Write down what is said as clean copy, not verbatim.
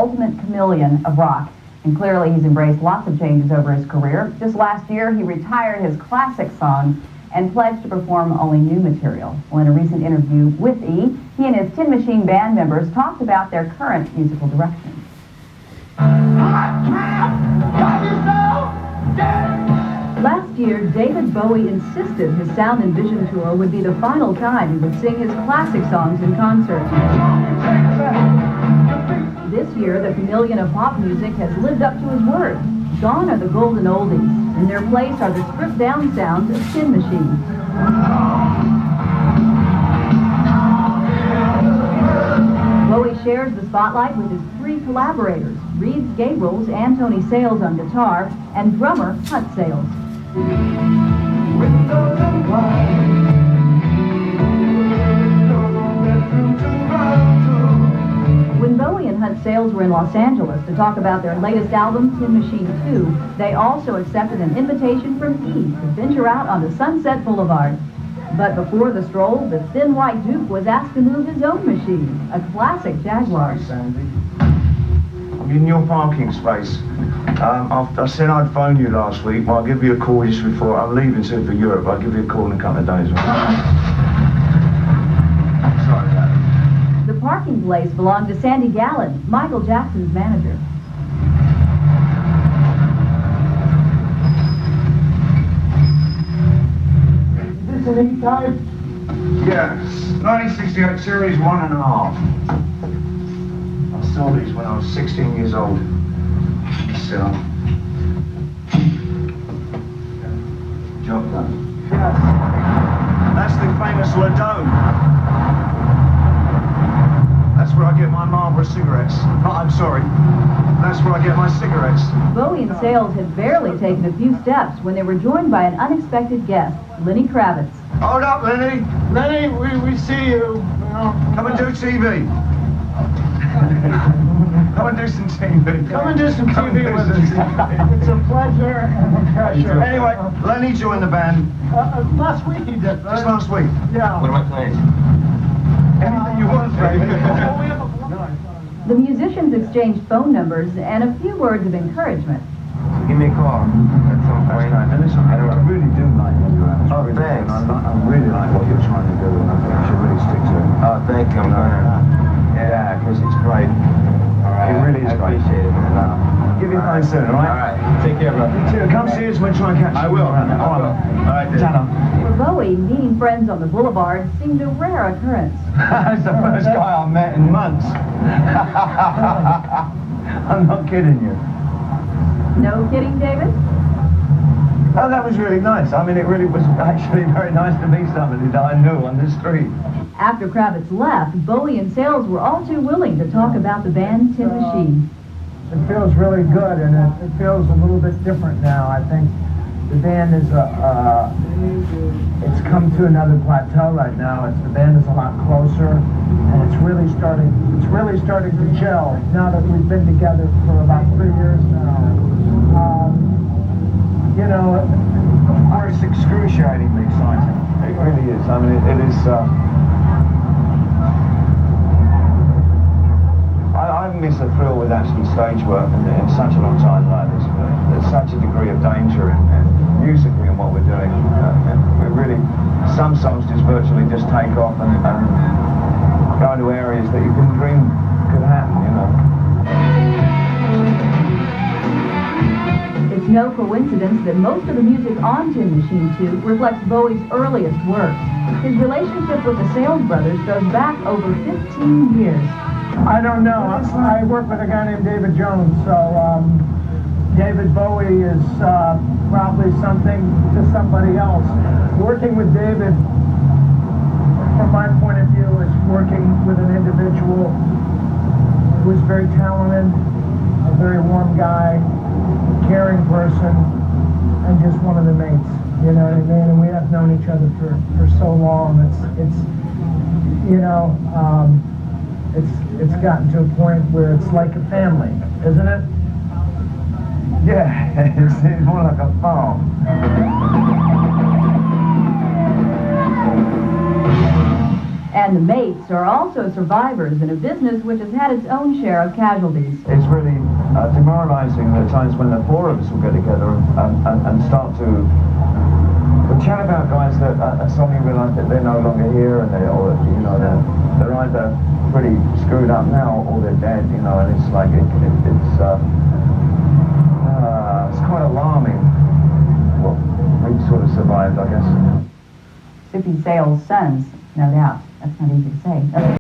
ultimate chameleon of rock. And clearly he's embraced lots of changes over his career. Just last year, he retired his classic songs and pledged to perform only new material. Well, in a recent interview with E, he and his Tin Machine band members talked about their current musical direction. Last year, David Bowie insisted his Sound and Vision tour would be the final time he would sing his classic songs in concert. This year, the chameleon of pop music has lived up to his word. Gone are the golden oldies. In their place are the stripped-down sounds of Tin Machine. Bowie shares the spotlight with his three collaborators, Reed Gabriel's Anthony Sales on guitar, and drummer Hunt Sales. When Bowie and Hunt Sales were in Los Angeles to talk about their latest album, Tin Machine 2, they also accepted an invitation from E to venture out onto Sunset Boulevard. But before the stroll, the thin white Duke was asked to move his own machine, a classic Jaguar. I'm in your parking space. I said I'd phone you last week, but I'll give you a call just before I'm leaving soon for Europe. I'll give you a call in a couple of days. Sorry about that. The parking place belonged to Sandy Gallen, Michael Jackson's manager. Is this an E-type? Yes, 1968 Series 1.5. I saw these when I was 16 years old. So, job done. Yes. That's the famous Ladome. That's where I get my Marlboro cigarettes. Oh, I'm sorry. That's where I get my cigarettes. Bowie and Sales had barely taken a few steps when they were joined by an unexpected guest, Lenny Kravitz. Hold up, Lenny. Lenny, we see you. Come and do TV. Come and do some TV. Come and do some TV with us. It's a pleasure and a pressure. Anyway, Lenny joined the band. Last week he did, right? Just last week. Yeah. What am I playing? Anything you want, baby. The musicians exchanged phone numbers and a few words of encouragement. Give me a call at some point. And listen, I really do like what you're at. Oh, thanks. I really like what you're trying to do, and I think you should really stick to it. Oh, thank you. I'm gonna. Yeah, because it's great. All right. It really is I great. appreciate it, man. Give you a phone soon, all right? All right. Take care, bro. Come see us when we try and catch you. I will. All right, All right, then. Tanner. For Bowie, meeting friends on the boulevard seemed a rare occurrence. That's the first guy I met in months. I'm not kidding you. No kidding, David? Oh, that was really nice. I mean, it really was actually very nice to meet somebody that I knew on the street. After Kravitz left, Bowie and Sales were all too willing to talk about the band Tin Machine. It feels really good, and it feels a little bit different now. I think the band is it's come to another plateau right now. The band is a lot closer, and it's really starting to gel now that we've been together for about 3 years now. You know, It's excruciatingly exciting. It really is. I mean, it is. I miss a thrill with actually stage work in such a long time like this. There's such a degree of danger in musically in what we're doing. We're really, some songs just virtually just take off and go into areas that you couldn't dream could happen, you know. It's no coincidence that most of the music on Tin Machine 2 reflects Bowie's earliest work. His relationship with the Sales brothers goes back over 15 years. I don't know. I work with a guy named David Jones, so David Bowie is probably something to somebody else. Working with David, from my point of view, is working with an individual who is very talented, a very warm guy, a caring person, and just one of the mates. You know what I mean? And we have known each other for so long. It's you know. It's gotten to a point where it's like a family, isn't it? Yeah, it's more like a farm. And the mates are also survivors in a business which has had its own share of casualties. It's really demoralizing at times when the four of us will get together and start to chat about guys that suddenly realize that they're no longer here, and they're either pretty screwed up now or they're dead, and it's like it's quite alarming what we sort of survived, I guess. Sippy Sales' sons, no doubt. That's not easy to say.